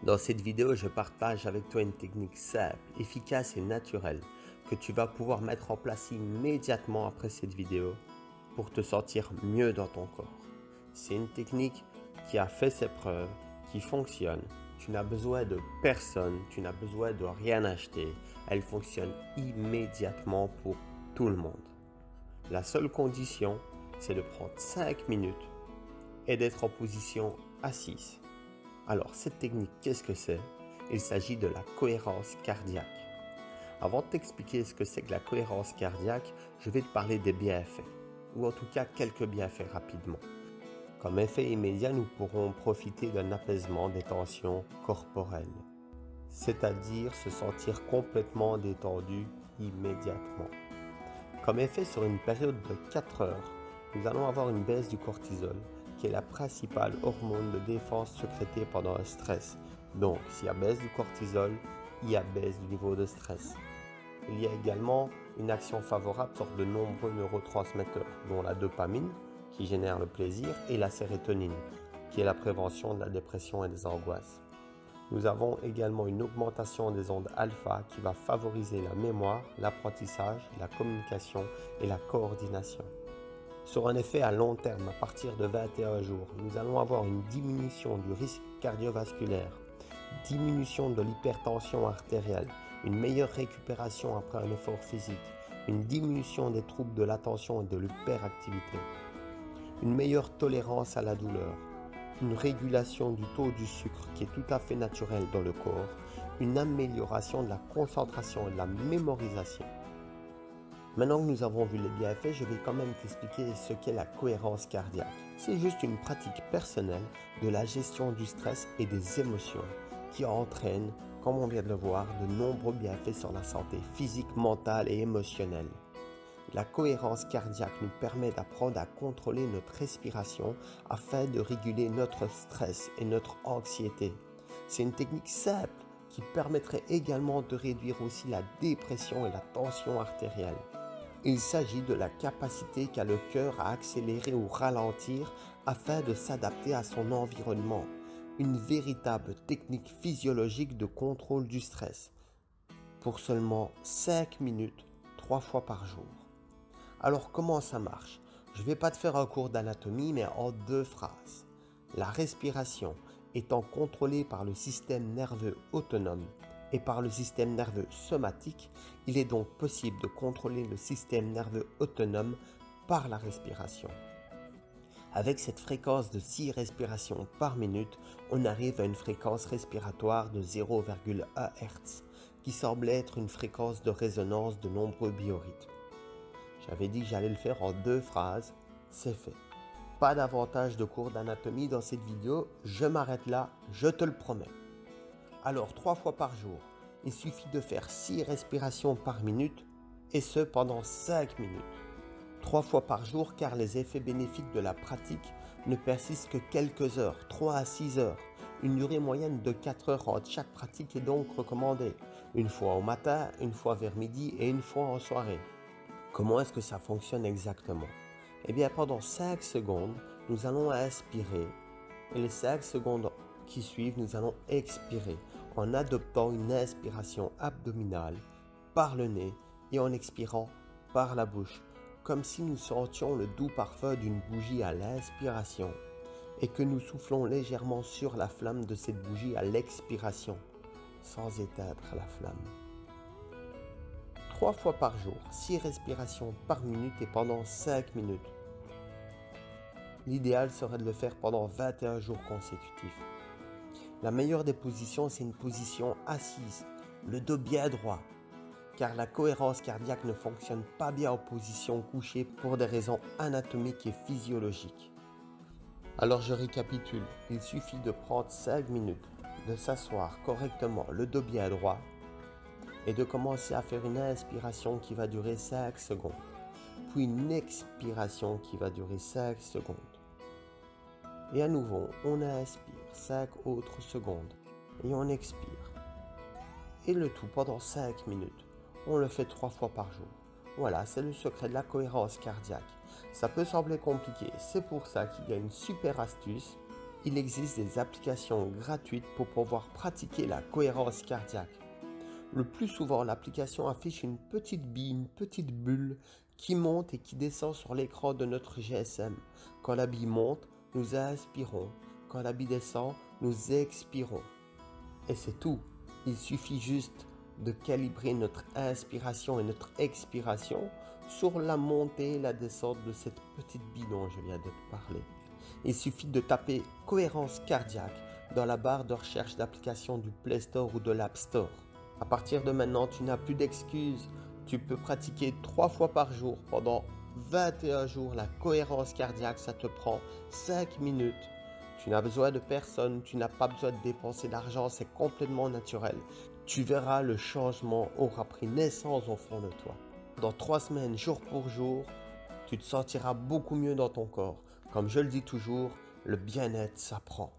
Dans cette vidéo, je partage avec toi une technique simple, efficace et naturelle que tu vas pouvoir mettre en place immédiatement après cette vidéo pour te sentir mieux dans ton corps. C'est une technique qui a fait ses preuves, qui fonctionne. Tu n'as besoin de personne, tu n'as besoin de rien acheter. Elle fonctionne immédiatement pour tout le monde. La seule condition, c'est de prendre 5 minutes et d'être en position assise. Alors, cette technique, qu'est-ce que c'est? Il s'agit de la cohérence cardiaque. Avant de t'expliquer ce que c'est que la cohérence cardiaque, je vais te parler des bienfaits, ou en tout cas quelques bienfaits rapidement. Comme effet immédiat, nous pourrons profiter d'un apaisement des tensions corporelles, c'est-à-dire se sentir complètement détendu immédiatement. Comme effet sur une période de 4 heures, nous allons avoir une baisse du cortisol, qui est la principale hormone de défense sécrétée pendant un stress. Donc, s'il y a baisse du cortisol, il y a baisse du niveau de stress. Il y a également une action favorable sur de nombreux neurotransmetteurs, dont la dopamine, qui génère le plaisir, et la sérotonine, qui est la prévention de la dépression et des angoisses. Nous avons également une augmentation des ondes alpha qui va favoriser la mémoire, l'apprentissage, la communication et la coordination. Sur un effet à long terme, à partir de 21 jours, nous allons avoir une diminution du risque cardiovasculaire, diminution de l'hypertension artérielle, une meilleure récupération après un effort physique, une diminution des troubles de l'attention et de l'hyperactivité, une meilleure tolérance à la douleur, une régulation du taux du sucre qui est tout à fait naturel dans le corps, une amélioration de la concentration et de la mémorisation. Maintenant que nous avons vu les bienfaits, je vais quand même t'expliquer ce qu'est la cohérence cardiaque. C'est juste une pratique personnelle de la gestion du stress et des émotions qui entraîne, comme on vient de le voir, de nombreux bienfaits sur la santé physique, mentale et émotionnelle. La cohérence cardiaque nous permet d'apprendre à contrôler notre respiration afin de réguler notre stress et notre anxiété. C'est une technique simple qui permettrait également de réduire aussi la dépression et la tension artérielle. Il s'agit de la capacité qu'a le cœur à accélérer ou ralentir afin de s'adapter à son environnement. Une véritable technique physiologique de contrôle du stress. Pour seulement 5 minutes, 3 fois par jour. Alors comment ça marche? Je ne vais pas te faire un cours d'anatomie, mais en 2 phrases. La respiration étant contrôlée par le système nerveux autonome et par le système nerveux somatique, il est donc possible de contrôler le système nerveux autonome par la respiration. Avec cette fréquence de 6 respirations par minute, on arrive à une fréquence respiratoire de 0,1 Hz, qui semble être une fréquence de résonance de nombreux biorhythmes. J'avais dit que j'allais le faire en 2 phrases, c'est fait. Pas davantage de cours d'anatomie dans cette vidéo, je m'arrête là, je te le promets. Alors 3 fois par jour, il suffit de faire 6 respirations par minute et ce pendant 5 minutes. 3 fois par jour car les effets bénéfiques de la pratique ne persistent que quelques heures, 3 à 6 heures. Une durée moyenne de 4 heures entre chaque pratique est donc recommandée. Une fois au matin, une fois vers midi et une fois en soirée. Comment est-ce que ça fonctionne exactement? Eh bien pendant 5 secondes, nous allons inspirer et les 5 secondes qui suivent, nous allons expirer en adoptant une inspiration abdominale par le nez et en expirant par la bouche, comme si nous sentions le doux parfum d'une bougie à l'inspiration et que nous soufflons légèrement sur la flamme de cette bougie à l'expiration, sans éteindre la flamme. 3 fois par jour, 6 respirations par minute et pendant 5 minutes. L'idéal serait de le faire pendant 21 jours consécutifs. La meilleure des positions, c'est une position assise, le dos bien droit, car la cohérence cardiaque ne fonctionne pas bien en position couchée pour des raisons anatomiques et physiologiques. Alors je récapitule, il suffit de prendre 5 minutes, de s'asseoir correctement, le dos bien droit, et de commencer à faire une inspiration qui va durer 5 secondes, puis une expiration qui va durer 5 secondes. Et à nouveau, on inspire 5 autres secondes et on expire. Et le tout pendant 5 minutes. On le fait 3 fois par jour. Voilà, c'est le secret de la cohérence cardiaque. Ça peut sembler compliqué, c'est pour ça qu'il y a une super astuce. il existe des applications gratuites pour pouvoir pratiquer la cohérence cardiaque. Le plus souvent, l'application affiche une petite bille, une petite bulle qui monte et qui descend sur l'écran de notre GSM. Quand la bille monte, nous inspirons. Quand la bille descend, nous expirons. Et c'est tout. Il suffit juste de calibrer notre inspiration et notre expiration sur la montée et la descente de cette petite bille dont je viens de te parler. Il suffit de taper cohérence cardiaque dans la barre de recherche d'application du Play Store ou de l'App Store. À partir de maintenant, tu n'as plus d'excuses. Tu peux pratiquer 3 fois par jour pendant 21 jours la cohérence cardiaque. Ça te prend 5 minutes. Tu n'as besoin de personne, tu n'as pas besoin de dépenser d'argent, c'est complètement naturel. Tu verras, le changement aura pris naissance au fond de toi. Dans 3 semaines, jour pour jour, tu te sentiras beaucoup mieux dans ton corps. Comme je le dis toujours, le bien-être s'apprend.